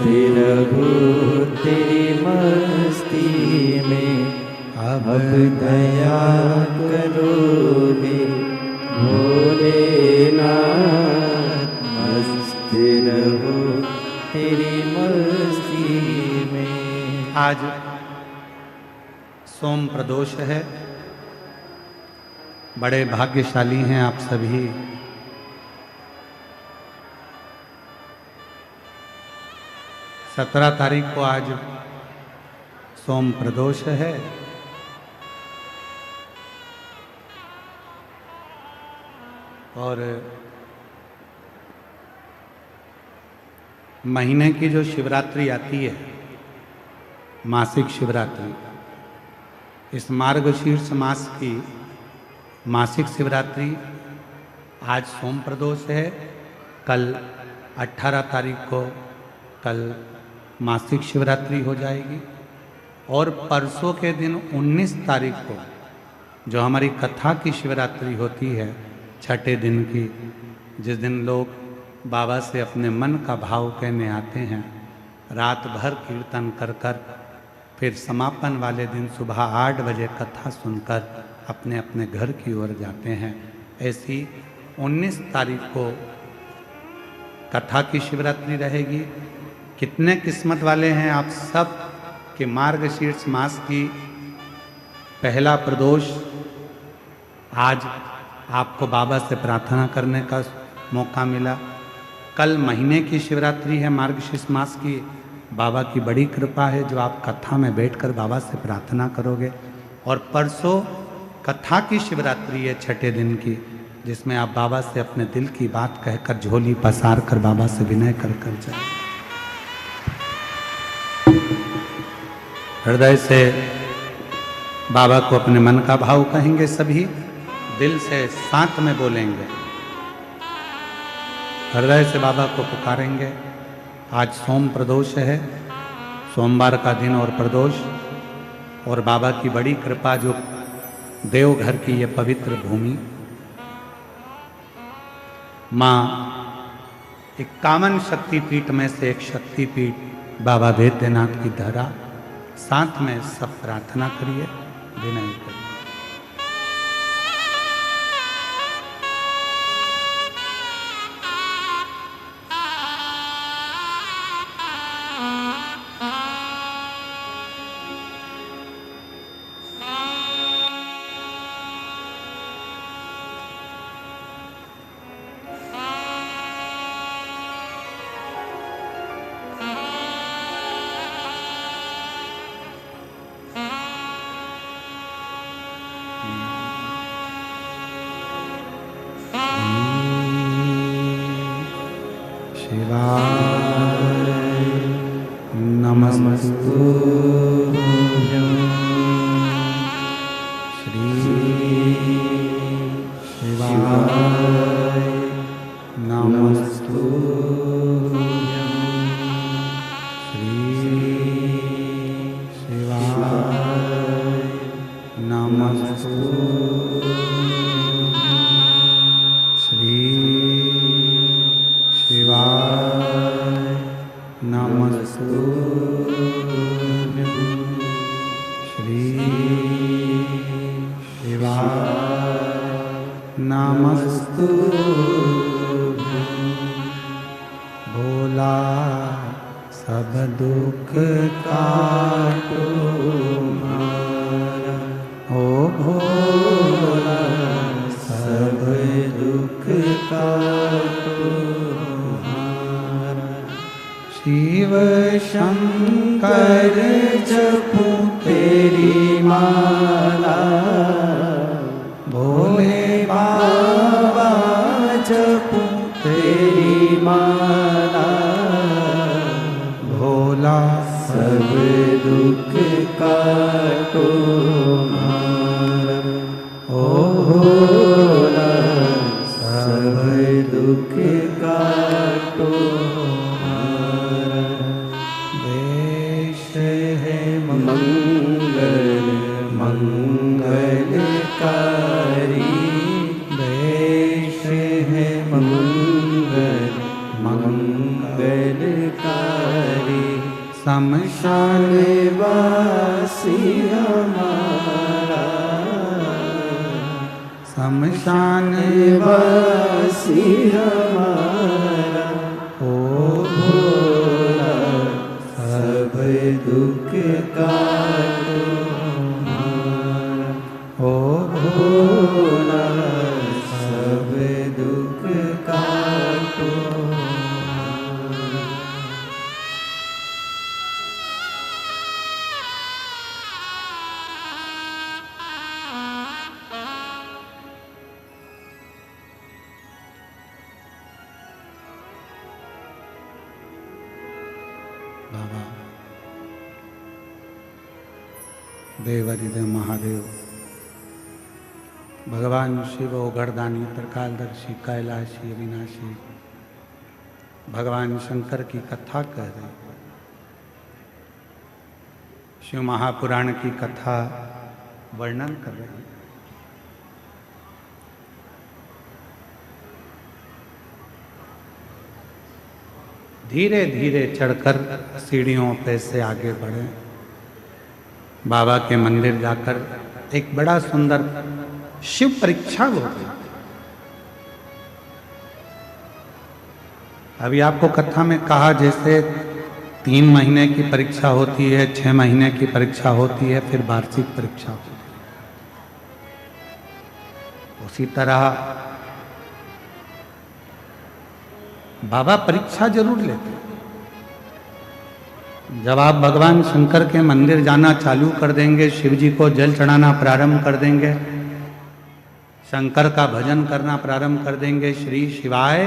रहूं तेरी मस्ती में, अब दया करोगे भोलेनाथ। मस्त रहूं तेरी मस्ती में। आज सोम प्रदोष है। बड़े भाग्यशाली हैं आप सभी। सत्रह तारीख को आज सोम प्रदोष है। और महीने की जो शिवरात्रि आती है, मासिक शिवरात्रि, इस मार्गशीर्ष मास की मासिक शिवरात्रि आज सोम प्रदोष है। कल 18 तारीख को कल मासिक शिवरात्रि हो जाएगी। और परसों के दिन 19 तारीख को जो हमारी कथा की शिवरात्रि होती है, छठे दिन की, जिस दिन लोग बाबा से अपने मन का भाव कहने आते हैं, रात भर कीर्तन कर कर फिर समापन वाले दिन सुबह 8 बजे कथा सुनकर अपने अपने घर की ओर जाते हैं। ऐसी 19 तारीख को कथा की शिवरात्रि रहेगी। कितने किस्मत वाले हैं आप सब कि मार्गशीर्ष मास की पहला प्रदोष आज आपको बाबा से प्रार्थना करने का मौका मिला। कल महीने की शिवरात्रि है मार्गशीर्ष मास की। बाबा की बड़ी कृपा है जो आप कथा में बैठकर बाबा से प्रार्थना करोगे। और परसों कथा की शिवरात्रि है छठे दिन की, जिसमें आप बाबा से अपने दिल की बात कहकर झोली पसार कर बाबा से विनय कर जाए। हृदय से बाबा को अपने मन का भाव कहेंगे, सभी दिल से साथ में बोलेंगे, हृदय से बाबा को पुकारेंगे। आज सोम प्रदोष है, सोमवार का दिन और प्रदोष, और बाबा की बड़ी कृपा जो देवघर की ये पवित्र भूमि, माँ 51 शक्तिपीठ में से एक शक्तिपीठ बाबा वैद्यनाथ की धरा। साथ में सब प्रार्थना करिए, विनय करिए। नमस्तुभ्यं श्री शिवाय नमस्तुभ्यं श्री शिवाय नमस्तुभ्यं श्री शिवाय नमस्तुभ्यं श्री शिवाय नमस्तुभ्यं। भोला सब दुख काटो मारा, ओ भोला सब दुख काटो मारा। शिव शंकर जपूं तेरी माला, भोले बाबा जपूं तेरी माला। भोला सब दुख काटो मारा, ओ भोला सब दुख काटो मारा। देश है मंगल मंगलकारी, देश है मंगल मंगल शमशान वासी हमारा, शमशान वासी हमारा, ओ भोला सब दुख काटो हमारा, ओ भोला सब दुख काटो हमारा। बाबा देवादिदेव महादेव, भगवान शिव ओगरदानी त्रिकालदर्शी कैलाशी अविनाशी भगवान शंकर की कथा कह रहे, शिव महापुराण की कथा वर्णन कर रहे हैं। धीरे धीरे चढ़कर सीढ़ियों पे से आगे बढ़े, बाबा के मंदिर जाकर एक बड़ा सुंदर शिव परीक्षा हो गई। अभी आपको कथा में कहा जैसे 3 महीने की परीक्षा होती है, 6 महीने की परीक्षा होती है, फिर वार्षिक परीक्षा होती है, उसी तरह बाबा परीक्षा जरूर लेते। जब आप भगवान शंकर के मंदिर जाना चालू कर देंगे, शिव जी को जल चढ़ाना प्रारंभ कर देंगे, शंकर का भजन करना प्रारंभ कर देंगे, श्री शिवाय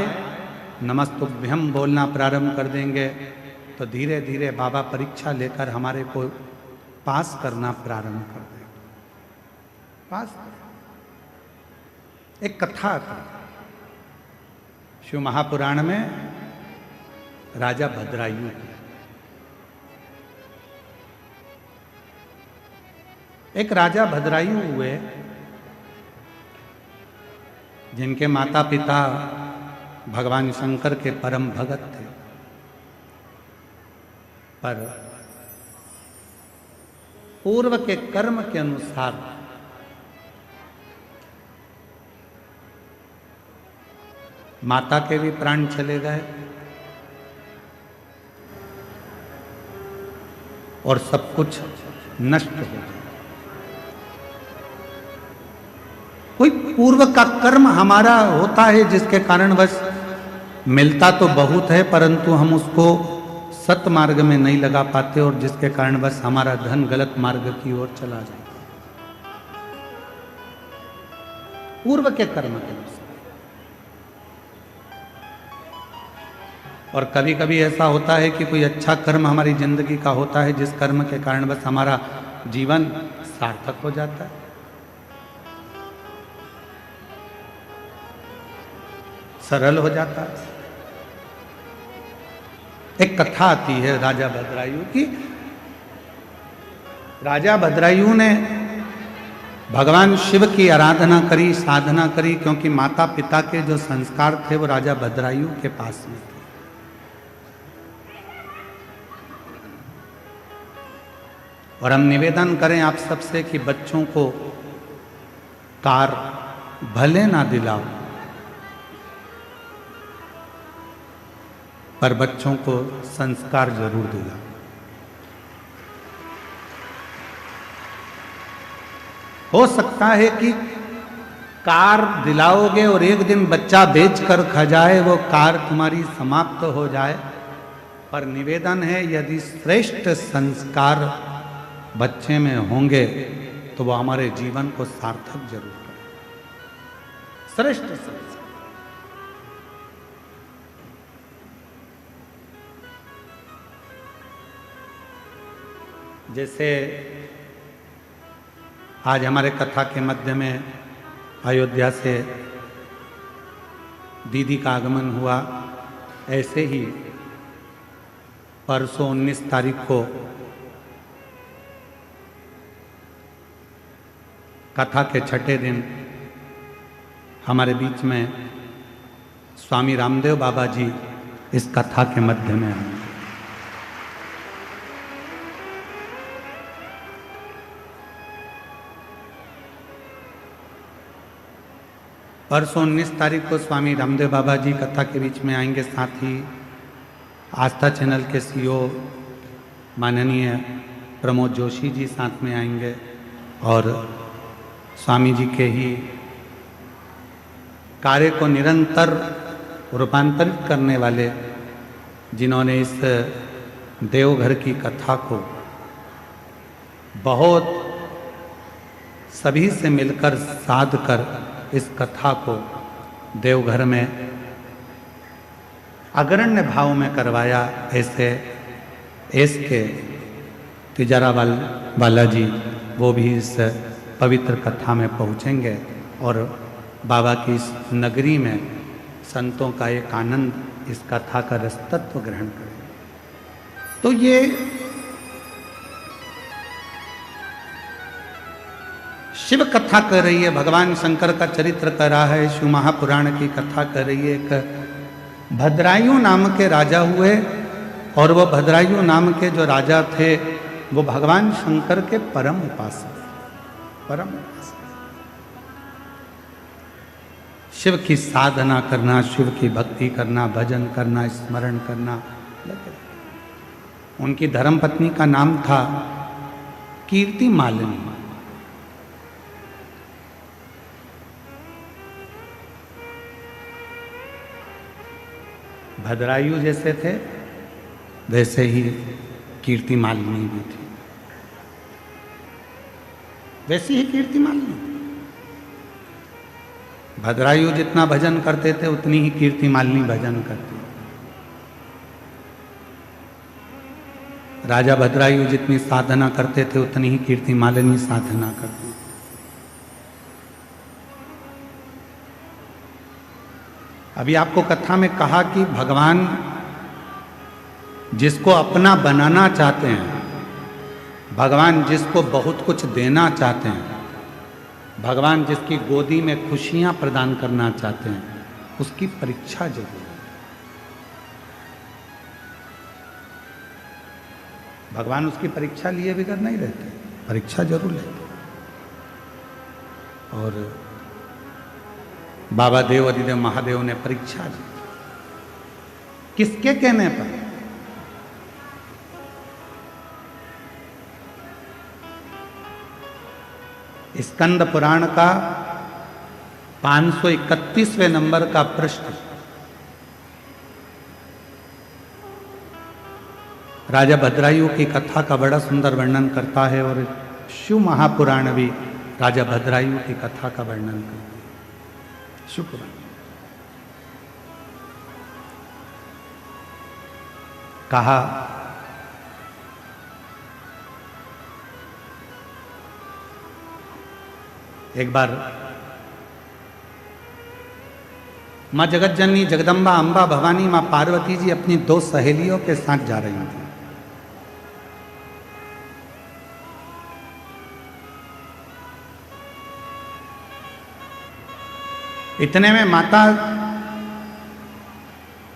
नमस्तुभ्यम बोलना प्रारंभ कर देंगे, तो धीरे धीरे बाबा परीक्षा लेकर हमारे को पास करना प्रारंभ कर देंगे। पास एक कथा आती है शिव महापुराण में, राजा भद्रायु की। एक राजा भद्रायु हुए जिनके माता पिता भगवान शंकर के परम भगत थे, पर पूर्व के कर्म के अनुसार माता के भी प्राण चले गए और सब कुछ नष्ट हो गया। कोई पूर्व का कर्म हमारा होता है जिसके कारण बस मिलता तो बहुत है, परंतु हम उसको सत मार्ग में नहीं लगा पाते और जिसके कारण बस हमारा धन गलत मार्ग की ओर चला जाता है, पूर्व के कर्म के अनुसार। और कभी कभी ऐसा होता है कि कोई अच्छा कर्म हमारी जिंदगी का होता है जिस कर्म के कारण बस हमारा जीवन सार्थक हो जाता है, सरल हो जाता है। एक कथा आती है राजा भद्रायु की। राजा भद्रायु ने भगवान शिव की आराधना करी, साधना करी, क्योंकि माता पिता के जो संस्कार थे वो राजा भद्रायु के पास में थे। और हम निवेदन करें आप सबसे कि बच्चों को कार भले ना दिलाओ, पर बच्चों को संस्कार जरूर दिलाओ। हो सकता है कि कार दिलाओगे और एक दिन बच्चा बेच कर खा जाए, वो कार तुम्हारी समाप्त हो जाए, पर निवेदन है यदि श्रेष्ठ संस्कार बच्चे में होंगे तो वो हमारे जीवन को सार्थक जरूर करें। श्रेष्ठ संस्कार जैसे आज हमारे कथा के मध्य में अयोध्या से दीदी का आगमन हुआ, ऐसे ही परसों 19 तारीख को कथा के छठे दिन हमारे बीच में स्वामी रामदेव बाबा जी इस कथा के मध्य में आए। परसों 19 तारीख को स्वामी रामदेव बाबा जी कथा के बीच में आएंगे। साथ ही आस्था चैनल के सीईओ माननीय प्रमोद जोशी जी साथ में आएंगे और स्वामी जी के ही कार्य को निरंतर रूपांतरित करने वाले, जिन्होंने इस देवघर की कथा को बहुत सभी से मिलकर साध कर इस कथा को देवघर में अग्रण्य भाव में करवाया, ऐसे के तिजारावाल बालाजी वो भी इस पवित्र कथा में पहुँचेंगे और बाबा की इस नगरी में संतों का एक आनंद इस कथा का रसतत्व ग्रहण करेंगे। तो ये शिव कथा कर रही है, भगवान शंकर का चरित्र कर रहा है, शिव महापुराण की कथा कर रही है। एक भद्रायु नाम के राजा हुए और वो भद्रायु नाम के जो राजा थे वो भगवान शंकर के परम उपासक। शिव की साधना करना, शिव की भक्ति करना, भजन करना, स्मरण करना। उनकी धर्मपत्नी का नाम था कीर्ति मालिनी। भद्रायु जैसे थे वैसे ही कीर्ति मालिनी भी थी, वैसी ही कीर्ति मालिनी। भद्रायु जितना भजन करते थे उतनी ही कीर्ति मालिनी भजन करती। राजा भद्रायु जितनी साधना करते थे उतनी ही कीर्ति मालिनी साधना करती। अभी आपको कथा में कहा कि भगवान जिसको अपना बनाना चाहते हैं, भगवान जिसको बहुत कुछ देना चाहते हैं, भगवान जिसकी गोदी में खुशियां प्रदान करना चाहते हैं, उसकी परीक्षा जरूर है। भगवान उसकी परीक्षा लिए बगैर नहीं रहते, परीक्षा जरूर लेते। और बाबा देव अधिदेव महादेव ने परीक्षा दी। किसके कहने पर? स्कंद पुराण का 531वें नंबर का पृष्ठ राजा भद्रायु की कथा का बड़ा सुंदर वर्णन करता है और शिव महापुराण भी राजा भद्रायु की कथा का वर्णन करता है। शिव पुराण कहा एक बार माँ जगत जननी जगदम्बा अंबा भवानी माँ पार्वती जी अपनी 2 सहेलियों के साथ जा रही थी। इतने में माता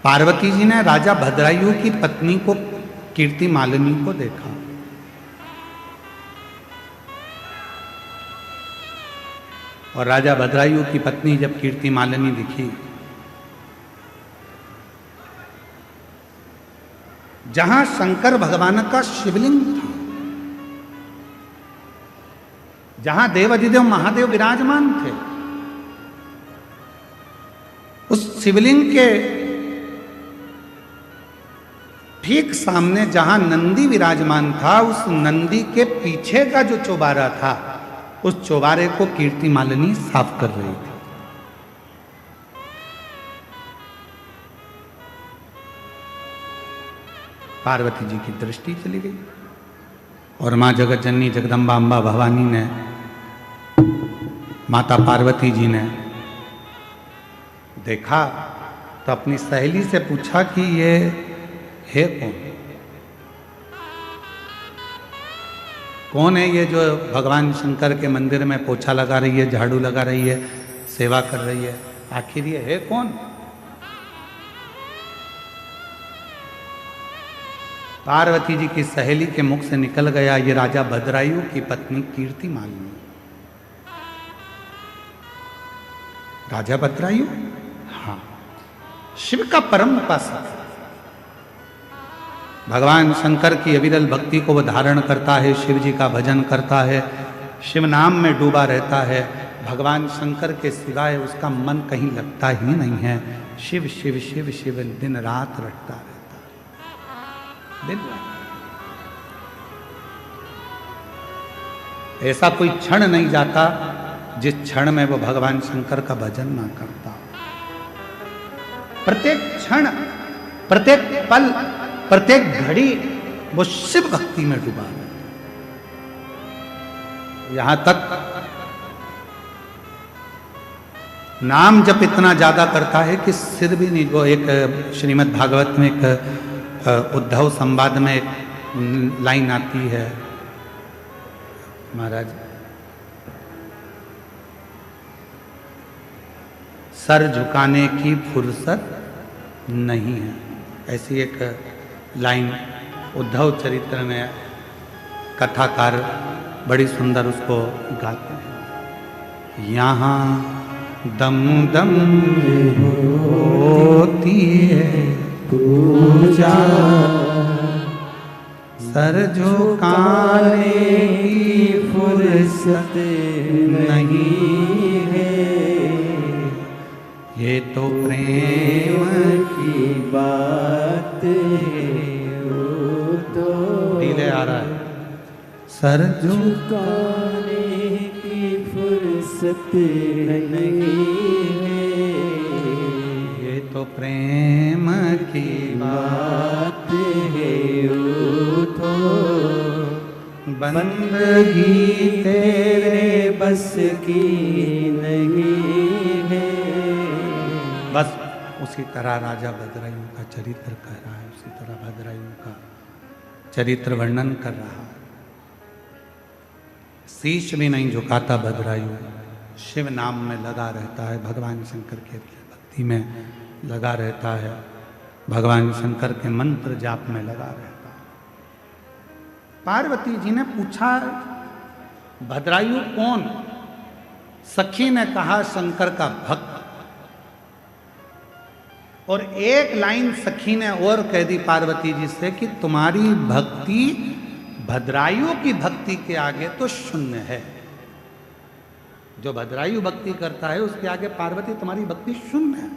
पार्वती जी ने राजा भद्रायु की पत्नी को कीर्ति मालिनी को देखा। और राजा भद्रायु की पत्नी जब कीर्ति मालिनी दिखी, जहां शंकर भगवान का शिवलिंग था, जहां देवाधिदेव महादेव विराजमान थे, उस शिवलिंग के ठीक सामने जहां नंदी विराजमान था, उस नंदी के पीछे का जो चौबारा था, उस चौबारे को कीर्ति मालिनी साफ कर रही थी। पार्वती जी की दृष्टि चली गई और मां जगत जननी जगदम्बा अंबा भवानी ने, माता पार्वती जी ने देखा तो अपनी सहेली से पूछा कि ये है कौन है ये जो भगवान शंकर के मंदिर में पोछा लगा रही है, झाड़ू लगा रही है, सेवा कर रही है, आखिर ये है कौन? पार्वती जी की सहेली के मुख से निकल गया, ये राजा भद्रायु की पत्नी कीर्ति मालिनी। राजा भद्रायु, हाँ, शिव का परम उपासक। भगवान शंकर की अविरल भक्ति को वो धारण करता है, शिव जी का भजन करता है, शिव नाम में डूबा रहता है। भगवान शंकर के सिवाय उसका मन कहीं लगता ही नहीं है। शिव शिव शिव शिव दिन रात रटता रहता है, दिन रात। ऐसा कोई क्षण नहीं जाता जिस क्षण में वो भगवान शंकर का भजन ना करता। प्रत्येक क्षण, प्रत्येक पल, प्रत्येक घड़ी वो शिव भक्ति में डूबा है। यहां तक नाम जप इतना ज्यादा करता है कि सिर भी नहीं। वो एक श्रीमद् भागवत में एक उद्धव संवाद में एक लाइन आती है, महाराज, सर झुकाने की फुर्सत नहीं है, ऐसी एक लाइन उद्धव चरित्र में कथाकार बड़ी सुंदर उसको गाते हैं। यहाँ दम दम होती है पूजा, सर झुकाने की फुर्सत नहीं है, ये तो प्रेम की बात है, वो तो धीरे आ रहा है। सर झुकाने की फुर्सत नहीं है, ये तो प्रेम की बात है, वो तो बंदगी तेरे बस की नहीं है। बस उसी तरह राजा भद्रायु का चरित्र कह रहा है, उसी तरह भद्रायु का चरित्र वर्णन कर रहा है। शीश भी नहीं झुकाता भद्रायु, शिव नाम में लगा रहता है, भगवान शंकर के भक्ति में लगा रहता है, भगवान शंकर के मंत्र जाप में लगा रहता है। पार्वती जी ने पूछा, भद्रायु कौन? सखी ने कहा, शंकर का भक्त। और एक लाइन सखी ने और कह दी पार्वती जी से कि तुम्हारी भक्ति भद्रायु की भक्ति के आगे तो शून्य है। जो भद्रायु भक्ति करता है उसके आगे पार्वती तुम्हारी भक्ति शून्य है।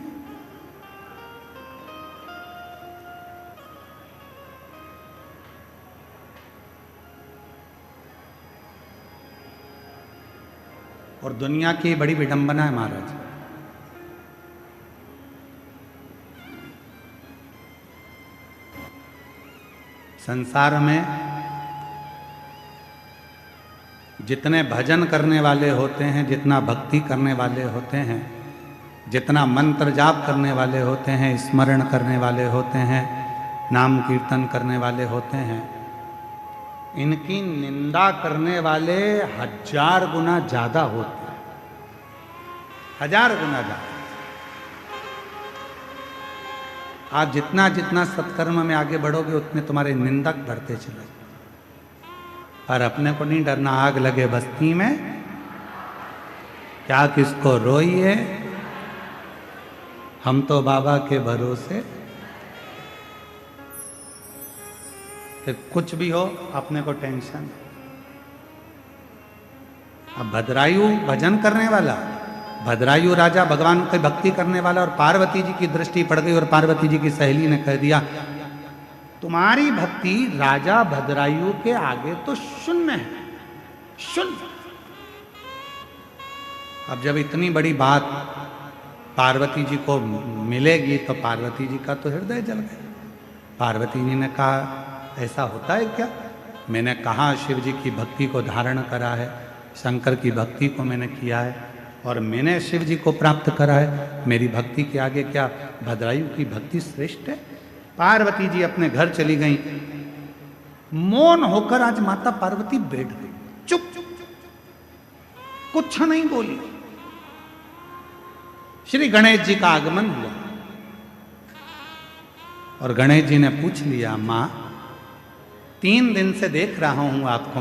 और दुनिया की बड़ी विडंबना है महाराज, संसार में जितने भजन करने वाले होते हैं, जितना भक्ति करने वाले होते हैं, जितना मंत्र जाप करने वाले होते हैं, स्मरण करने वाले होते हैं, नाम कीर्तन करने वाले होते हैं, इनकी निंदा करने वाले 1000 गुना ज्यादा होते हैं, 1000 गुना ज्यादा। आप जितना जितना सत्कर्म में आगे बढ़ोगे उतने तुम्हारे निंदक बढ़ते चले। और अपने को नहीं डरना, आग लगे बस्ती में क्या किसको रोइए, हम तो बाबा के भरोसे। फिर कुछ भी हो अपने को टेंशन। अब भद्रायु भजन करने वाला, भद्रायु राजा भगवान की भक्ति करने वाला, और पार्वती जी की दृष्टि पड़ गई और पार्वती जी की सहेली ने कह दिया, तुम्हारी भक्ति राजा भद्रायु के आगे तो शून्य है, शून्य। अब जब इतनी बड़ी बात पार्वती जी को मिलेगी तो पार्वती जी का तो हृदय जल गया। पार्वती जी ने कहा, ऐसा होता है क्या? मैंने कहा शिव जी की भक्ति को धारण करा है, शंकर की भक्ति को मैंने किया है और मैंने शिव जी को प्राप्त करा है। मेरी भक्ति के आगे क्या भद्रायु की भक्ति श्रेष्ठ है? पार्वती जी अपने घर चली गईं। मौन होकर आज माता पार्वती बैठ गई, चुप, कुछ नहीं बोली। श्री गणेश जी का आगमन हुआ और गणेश जी ने पूछ लिया, मां 3 दिन से देख रहा हूं आपको